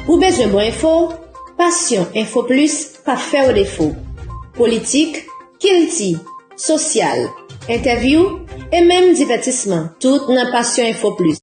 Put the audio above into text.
Ou besoin de info, Passion Info Plus, pas faire au défaut. Politique, kilti, social, interview et même divertissement. Tout dans Passion Info Plus.